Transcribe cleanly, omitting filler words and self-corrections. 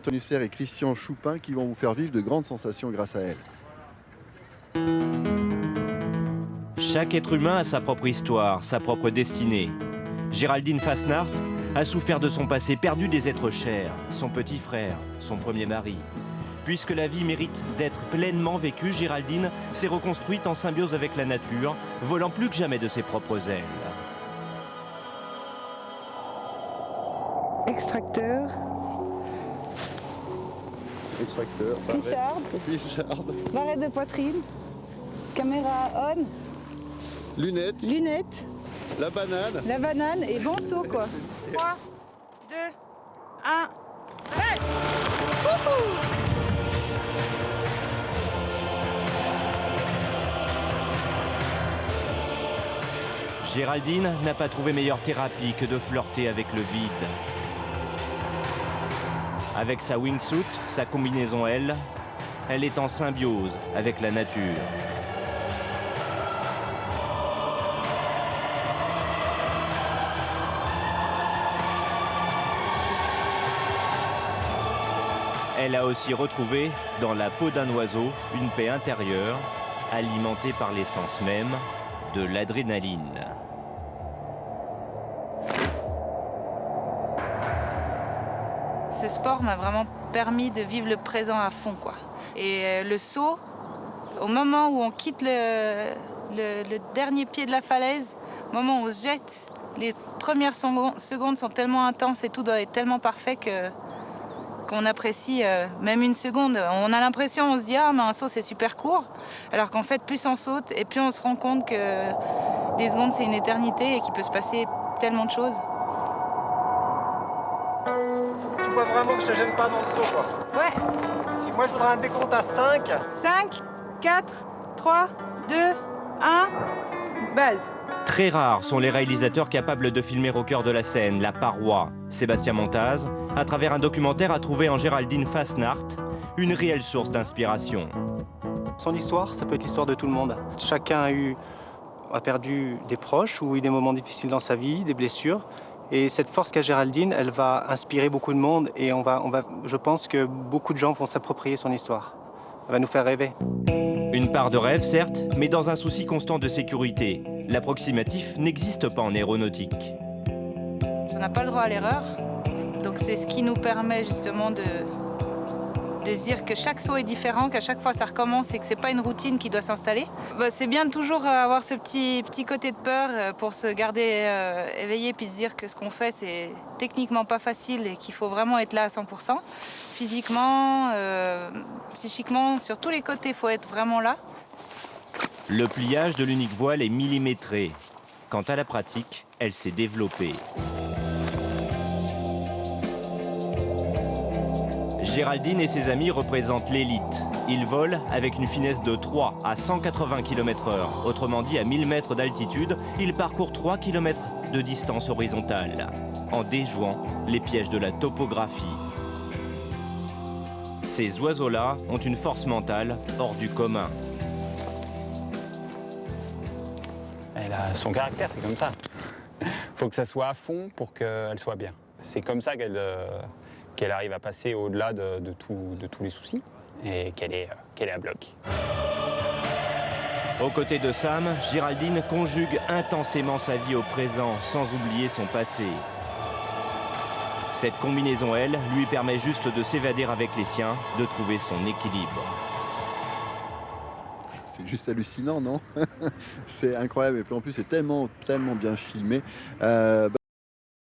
Anthony Serre et Christian Choupin qui vont vous faire vivre de grandes sensations grâce à elle. Chaque être humain a sa propre histoire, sa propre destinée. Géraldine Fasnacht a souffert de son passé, perdu des êtres chers, son petit frère, son premier mari. Puisque la vie mérite d'être pleinement vécue, Géraldine s'est reconstruite en symbiose avec la nature, volant plus que jamais de ses propres ailes. Extracteur, Extracteur, cuissarde, barrette de poitrine, caméra on, lunettes, la banane et bon saut quoi. 3, 2, 1, arrête! Géraldine n'a pas trouvé meilleure thérapie que de flirter avec le vide. Avec sa wingsuit, sa combinaison L, elle est en symbiose avec la nature. Elle a aussi retrouvé, dans la peau d'un oiseau, une paix intérieure, alimentée par l'essence même de l'adrénaline. Ce sport m'a vraiment permis de vivre le présent à fond, quoi. Et le saut, au moment où on quitte le dernier pied de la falaise, au moment où on se jette, les premières secondes sont tellement intenses et tout doit être tellement parfait qu'on apprécie même une seconde. On a l'impression, on se dit « Ah, mais un saut, c'est super court », alors qu'en fait, plus on saute et plus on se rend compte que les secondes, c'est une éternité et qu'il peut se passer tellement de choses. Tu vois vraiment que je te gêne pas dans le saut, quoi. Ouais. Si moi, je voudrais un décompte à 5. 5, 4, 3, 2, 1, base. Très rares sont les réalisateurs capables de filmer au cœur de la scène la paroi. Sébastien Montaz, à travers un documentaire, a trouvé en Géraldine Fasnacht une réelle source d'inspiration. Son histoire, ça peut être l'histoire de tout le monde. Chacun a perdu des proches ou eu des moments difficiles dans sa vie, des blessures. Et cette force qu'a Géraldine, elle va inspirer beaucoup de monde et je pense que beaucoup de gens vont s'approprier son histoire. Elle va nous faire rêver. Une part de rêve, certes, mais dans un souci constant de sécurité. L'approximatif n'existe pas en aéronautique. On n'a pas le droit à l'erreur, donc c'est ce qui nous permet justement de se dire que chaque saut est différent, qu'à chaque fois ça recommence et que c'est pas une routine qui doit s'installer. C'est bien de toujours avoir ce petit côté de peur pour se garder éveillé puis se dire que ce qu'on fait c'est techniquement pas facile et qu'il faut vraiment être là à 100%. Physiquement, psychiquement, sur tous les côtés, il faut être vraiment là. Le pliage de l'unique voile est millimétré. Quant à la pratique, elle s'est développée. Géraldine et ses amis représentent l'élite. Ils volent avec une finesse de 3 à 180 km/h. Autrement dit, à 1000 mètres d'altitude, ils parcourent 3 km de distance horizontale, en déjouant les pièges de la topographie. Ces oiseaux-là ont une force mentale hors du commun. Elle a son caractère, c'est comme ça. Faut que ça soit à fond pour qu'elle soit bien. C'est comme ça qu'elle arrive à passer au-delà de tous les soucis et qu'elle est à bloc. Aux côtés de Sam, Géraldine conjugue intensément sa vie au présent sans oublier son passé. Cette combinaison, elle, lui permet juste de s'évader avec les siens, de trouver son équilibre. C'est juste hallucinant, non? C'est incroyable et puis en plus c'est tellement bien filmé.